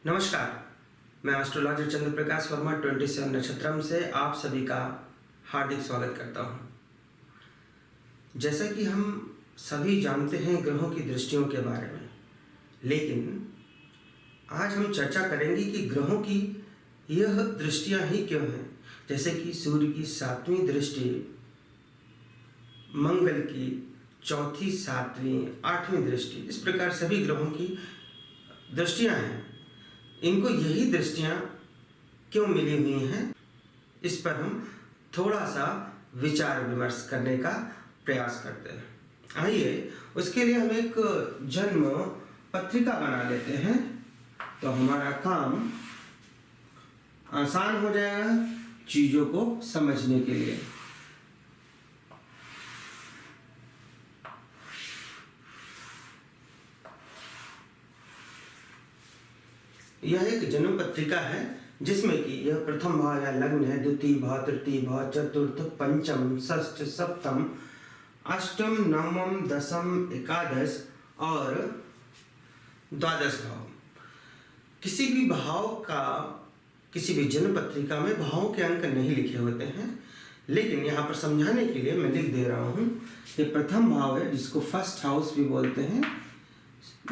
नमस्कार, मैं एस्ट्रोलॉजर चंद्र प्रकाश वर्मा 27 नक्षत्रम से आप सभी का हार्दिक स्वागत करता हूं। जैसा कि हम सभी जानते हैं ग्रहों की दृष्टियों के बारे में, लेकिन आज हम चर्चा करेंगे कि ग्रहों की यह दृष्टियां ही क्यों हैं। जैसे कि सूर्य की 7वीं दृष्टि, मंगल की 4थी, 7वीं, 8वीं दृष्टि, इस प्रकार सभी ग्रहों की दृष्टियां हैं। इनको यही दृष्टियां क्यों मिली हुई हैं, इस पर हम थोड़ा सा विचार विमर्श करने का प्रयास करते हैं। आइए उसके लिए हम एक जन्म पत्रिका बना लेते हैं, तो हमारा काम आसान हो जाएगा चीज़ों को समझने के लिए। यह एक जन्म पत्रिका है जिसमें कि यह प्रथम भाव या लग्न है, द्वितीय भाव, तृतीय भाव, चतुर्थ, पंचम, षष्ठ, सप्तम, अष्टम, नवम, दशम, एकादश और द्वादश भाव। किसी भी भाव का किसी भी जन्म पत्रिका में भावों के अंक नहीं लिखे होते हैं, लेकिन यहाँ पर समझाने के लिए मैं लिख दे रहा हूँ। ये प्रथम भाव है जिसको फर्स्ट हाउस भी बोलते हैं।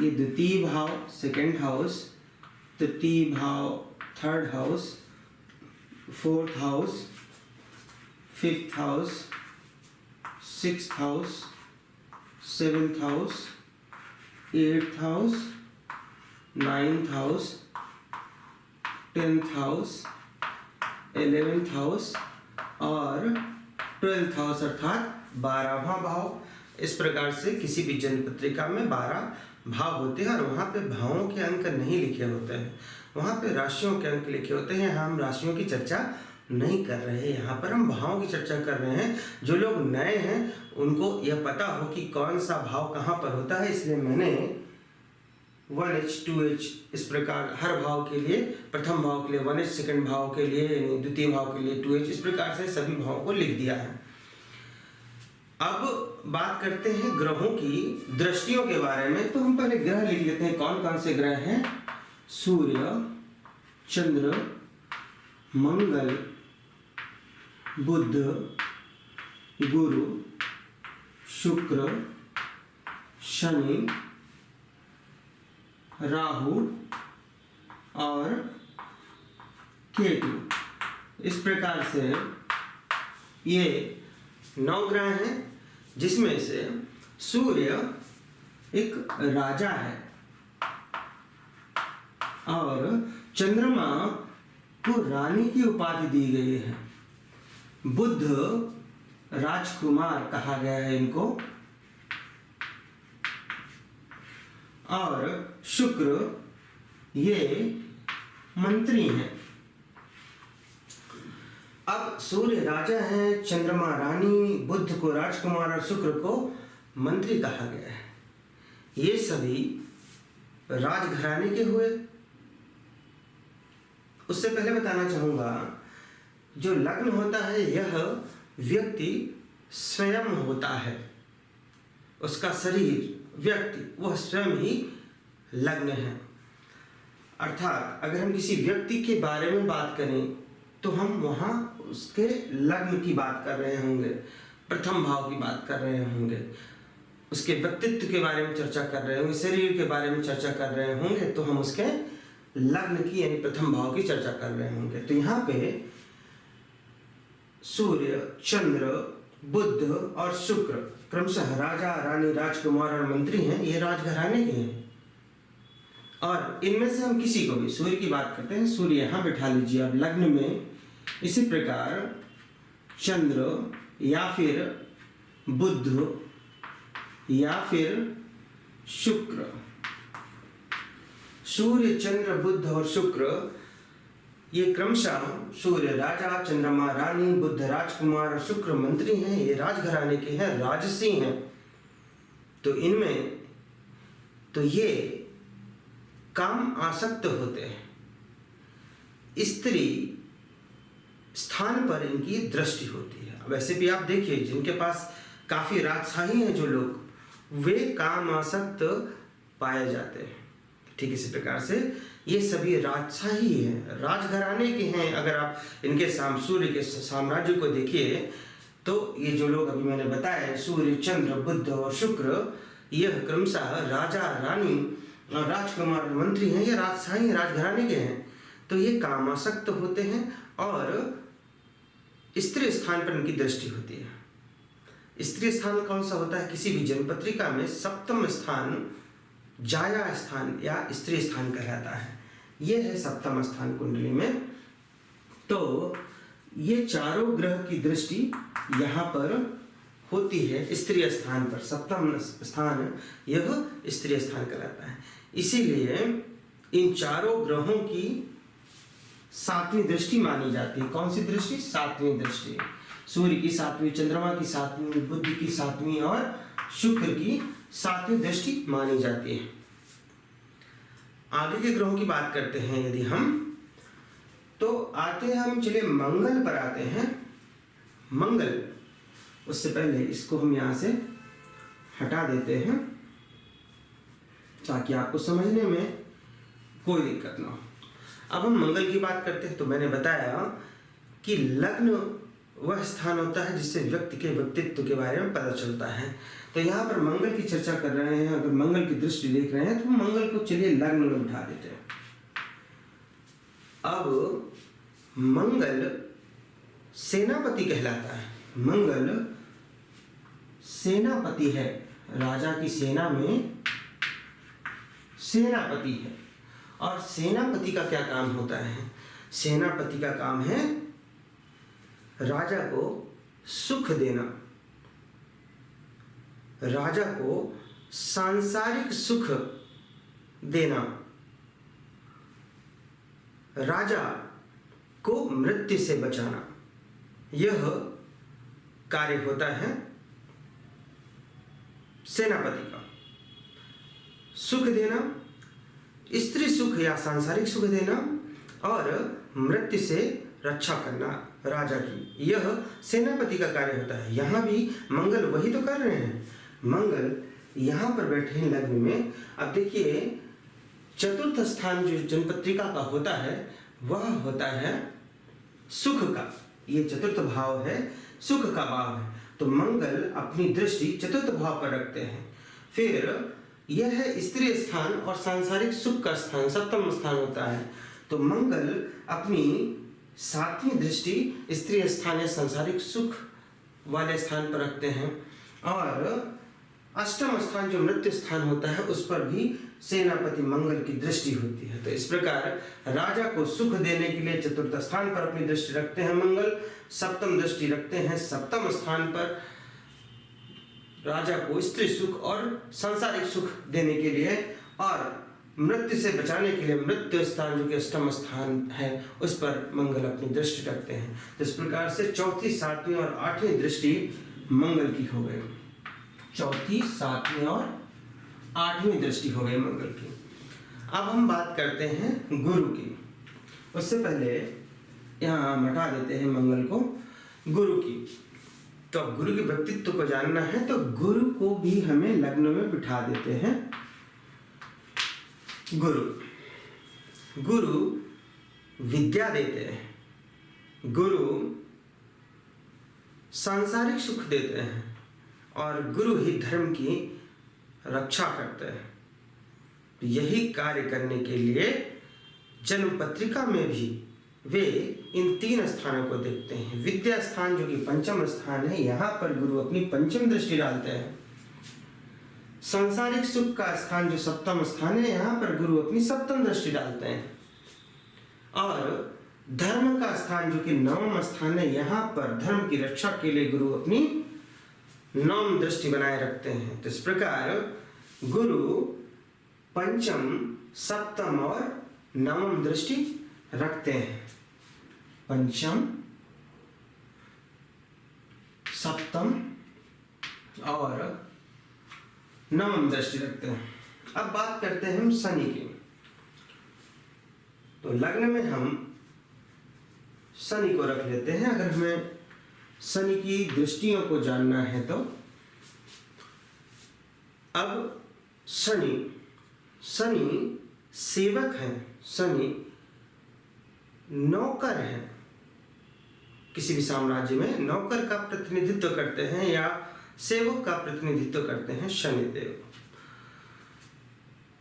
ये द्वितीय भाव सेकेंड हाउस, तृतीय भाव third house, fourth house, fifth house, sixth house, seventh house, eighth house, ninth house, 10th house, 11th house और 12th हाउस अर्थात 12वां भाव। इस प्रकार से किसी भी जन्म पत्रिका में 12 भाव होते हैं और वहाँ पे भावों के अंक नहीं लिखे होते हैं, वहाँ पे राशियों के अंक लिखे होते हैं। हम राशियों की चर्चा नहीं कर रहे हैं, यहाँ पर हम भावों की चर्चा कर रहे हैं। जो लोग नए हैं उनको यह पता हो कि कौन सा भाव कहाँ पर होता है, इसलिए मैंने 1H 2H इस प्रकार हर भाव के लिए, प्रथम भाव के लिए 1H, सेकंड भाव के लिए यानी द्वितीय भाव के लिए 2H, इस प्रकार से सभी भावों को लिख दिया है। अब बात करते हैं ग्रहों की दृष्टियों के बारे में। तो हम पहले ग्रह लिख लेते हैं, कौन कौन से ग्रह हैं। सूर्य, चंद्र, मंगल, बुध, गुरु, शुक्र, शनि, राहु और केतु। इस प्रकार से ये 9 ग्रह हैं, जिसमें से सूर्य एक राजा है और चंद्रमा को रानी की उपाधि दी गई है। बुध राजकुमार कहा गया है इनको, और शुक्र ये मंत्री हैं। अब सूर्य राजा है, चंद्रमा रानी, बुध को राजकुमार और शुक्र को मंत्री कहा गया है। ये सभी राजघराने के हुए। उससे पहले बताना चाहूँगा, जो लग्न होता है यह व्यक्ति स्वयं होता है, उसका शरीर व्यक्ति वह स्वयं ही लग्न है। अर्थात अगर हम किसी व्यक्ति के बारे में बात करें तो हम वहाँ उसके लग्न की बात कर रहे होंगे, प्रथम भाव की बात कर रहे होंगे, उसके व्यक्तित्व के बारे में चर्चा कर रहे होंगे, शरीर के बारे में चर्चा कर रहे होंगे, तो हम उसके लग्न की यानी प्रथम भाव की चर्चा कर रहे होंगे। तो यहाँ पे सूर्य, चंद्र, बुध और शुक्र क्रमशः राजा, रानी, राजकुमार और मंत्री हैं। ये राजघराने के हैं और इनमें से हम किसी को भी, सूर्य की बात करते हैं, सूर्य यहाँ बिठा लीजिए अब लग्न में। इसी प्रकार चंद्र या फिर बुध या फिर शुक्र, सूर्य, चंद्र, बुध और शुक्र ये क्रमशः सूर्य राजा, चंद्रमा रानी, बुध राजकुमार और शुक्र मंत्री हैं। ये राजघराने के हैं, राजसी हैं। तो इनमें तो ये काम आसक्त होते हैं। स्त्री स्थान पर इनकी दृष्टि होती है। वैसे भी आप देखिए, जिनके पास काफ़ी राजशाही हैं जो लोग, वे काम आसक्त पाए जाते हैं। ठीक इसी प्रकार से ये सभी राजशाही हैं, राजघराने के हैं। अगर आप इनके सूर्य के साम्राज्य को देखिए तो ये जो लोग अभी मैंने बताया, सूर्य, चंद्र, बुध और शुक्र, यह क्रमशः राजा, रानी और राजकुमार, मंत्री हैं। ये राजशाही राजघराने के हैं। तो ये कामासक्त होते हैं और स्त्री स्थान पर इनकी दृष्टि होती है। स्त्री स्थान कौन सा होता है? किसी भी जन्मपत्रिका में सप्तम स्थान जाया स्थान या स्त्री स्थान कहलाता है। यह है सप्तम स्थान कुंडली में। तो ये चारों ग्रह की दृष्टि यहाँ पर होती है स्त्री स्थान पर। सप्तम स्थान यह स्त्री स्थान कहलाता है। इसीलिए इन चारों ग्रहों की सातवीं दृष्टि मानी जाती है। कौन सी दृष्टि? सातवीं दृष्टि। सूर्य की सातवीं, चंद्रमा की सातवीं, बुध की सातवीं और शुक्र की सातवीं दृष्टि मानी जाती है। आगे के ग्रहों की बात करते हैं यदि हम, तो आते हैं हम, चलिए मंगल पर आते हैं। मंगल, उससे पहले इसको हम यहाँ से हटा देते हैं ताकि आपको समझने में कोई दिक्कत ना हो। अब हम मंगल की बात करते हैं। तो मैंने बताया कि लग्न वह स्थान होता है जिससे व्यक्ति के व्यक्तित्व के बारे में पता चलता है। तो यहाँ पर मंगल की चर्चा कर रहे हैं। अगर मंगल की दृष्टि देख रहे हैं तो मंगल को चलिए लग्न में उठा देते हैं। अब मंगल सेनापति कहलाता है। मंगल सेनापति है, राजा की सेना में सेनापति है। और सेनापति का क्या काम होता है? सेनापति का काम है राजा को सुख देना, राजा को सांसारिक सुख देना, राजा को मृत्यु से बचाना। यह कार्य होता है सेनापति का। सुख देना, स्त्री सुख या सांसारिक सुख देना और मृत्यु से रक्षा करना राजा की, यह सेनापति का कार्य होता है। यहाँ भी मंगल वही तो कर रहे हैं। मंगल यहाँ पर बैठे हैं लग्न में। अब देखिए, चतुर्थ स्थान जो जन्मपत्रिका का होता है वह होता है सुख का। ये चतुर्थ भाव है, सुख का भाव है। तो मंगल अपनी दृष्टि चतुर्थ भाव पर रखते हैं। फिर यह है स्त्री स्थान और सांसारिक सुख का स्थान, सप्तम स्थान होता है। तो मंगल अपनी सातवीं दृष्टि स्त्री स्थान या सांसारिक सुख वाले स्थान पर रखते हैं। और अष्टम स्थान जो मृत्यु स्थान होता है उस पर भी सेनापति मंगल की दृष्टि होती है। तो इस प्रकार राजा को सुख देने के लिए चतुर्थ स्थान पर अपनी दृष्टि रखते हैं मंगल। सप्तम दृष्टि रखते हैं सप्तम स्थान पर राजा को स्त्री सुख और सांसारिक सुख देने के लिए, और मृत्यु से बचाने के लिए मृत्यु स्थान जो कि अष्टम स्थान है उस पर मंगल अपनी दृष्टि रखते हैं। तो इस प्रकार से चौथी, सातवीं और आठवीं दृष्टि मंगल की हो गई। चौथी, सातवीं और आठवीं दृष्टि हो गई मंगल की। अब हम बात करते हैं गुरु की। उससे पहले यहाँ हम हटा देते हैं मंगल को, गुरु की। तो अब गुरु के व्यक्तित्व को जानना है तो गुरु को भी हमें लग्न में बिठा देते हैं। गुरु विद्या देते हैं, गुरु सांसारिक सुख देते हैं और गुरु ही धर्म की रक्षा करते हैं। यही कार्य करने के लिए जन्म पत्रिका में भी वे इन तीन स्थानों को देखते हैं। विद्या स्थान जो कि पंचम स्थान है, यहाँ पर गुरु अपनी पंचम दृष्टि डालते हैं। सांसारिक सुख का स्थान जो सप्तम स्थान है, यहाँ पर गुरु अपनी सप्तम दृष्टि डालते हैं। और धर्म का स्थान जो कि नवम स्थान है, यहाँ पर धर्म की रक्षा के लिए गुरु अपनी नवम दृष्टि बनाए रखते हैं। तो इस प्रकार गुरु पंचम, सप्तम और नवम दृष्टि रखते हैं। पंचम, सप्तम और नवम दृष्टि रखते हैं। अब बात करते हैं हम शनि की। तो लग्न में हम शनि को रख लेते हैं। अगर हमें शनि की दृष्टियों को जानना है तो अब शनि सेवक हैं, शनि नौकर हैं, किसी भी साम्राज्य में नौकर का प्रतिनिधित्व करते हैं या सेवक का प्रतिनिधित्व करते हैं शनिदेव।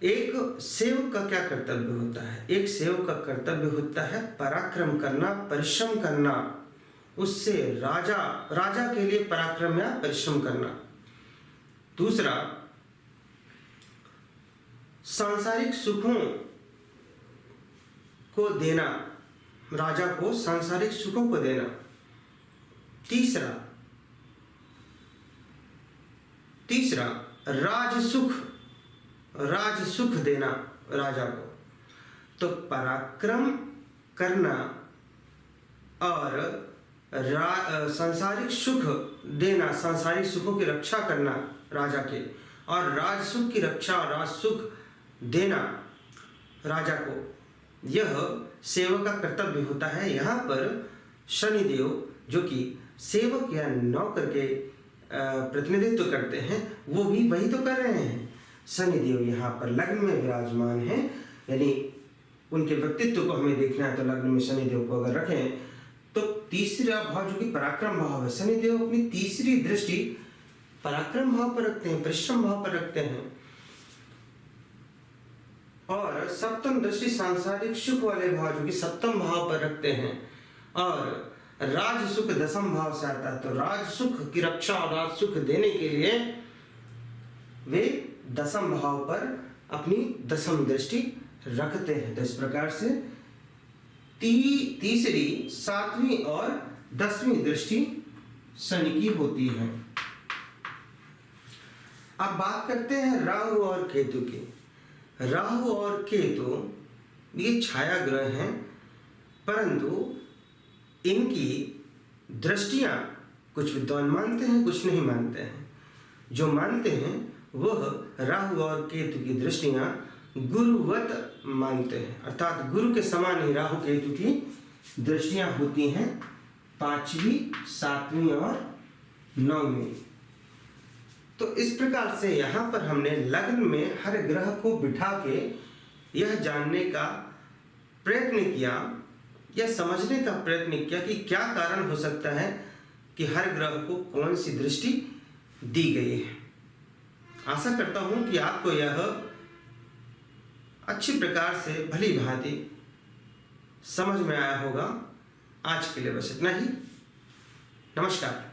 एक सेवक का क्या कर्तव्य होता है? एक सेवक का कर्तव्य होता है पराक्रम करना, परिश्रम करना, उससे राजा के लिए पराक्रम या परिश्रम करना। दूसरा, सांसारिक सुखों को देना, राजा को सांसारिक सुखों को देना। तीसरा राजसुख देना राजा को। तो पराक्रम करना और सांसारिक सुख देना, सांसारिक सुखों की रक्षा करना राजा के, और राजसुख की रक्षा, राजसुख देना राजा को, यह सेवक का कर्तव्य होता है। यहाँ पर शनिदेव जो कि सेवक या नौकर के प्रतिनिधित्व करते हैं, वो भी वही तो कर रहे हैं। शनिदेव यहाँ पर लग्न में विराजमान हैं, यानी उनके व्यक्तित्व को हमें देखना है तो लग्न में शनिदेव को अगर रखें तो तीसरा भाव जो कि पराक्रम भाव है, शनिदेव अपनी तीसरी दृष्टि पराक्रम भाव पर रखते हैं, परिश्रम भाव पर रखते हैं, और सप्तम दृष्टि सांसारिक सुख वाले भाव जो कि सप्तम भाव पर रखते हैं, और राज सुख दसम भाव से आता है। तो राज सुख की रक्षा और राज सुख देने के लिए वे दसम भाव पर अपनी दसम दृष्टि रखते हैं। तो इस प्रकार से तीसरी, सातवीं और 10वीं दृष्टि शनि की होती है। अब बात करते हैं राहु और केतु की। राहु और केतु ये छाया ग्रह हैं, परंतु इनकी दृष्टियां कुछ विद्वान मानते हैं, कुछ नहीं मानते हैं। जो मानते हैं वह राहु और केतु की दृष्टियां गुरुवत मानते हैं, अर्थात गुरु के समान ही राहु केतु की दृष्टियां होती हैं, 5वीं, 7वीं और 9वीं। तो इस प्रकार से यहाँ पर हमने लग्न में हर ग्रह को बिठा के यह जानने का प्रयत्न किया या समझने का प्रयत्न किया कि क्या कारण हो सकता है कि हर ग्रह को कौन सी दृष्टि दी गई है। आशा करता हूं कि आपको यह अच्छी प्रकार से भली भांति समझ में आया होगा। आज के लिए बस इतना ही। नमस्कार।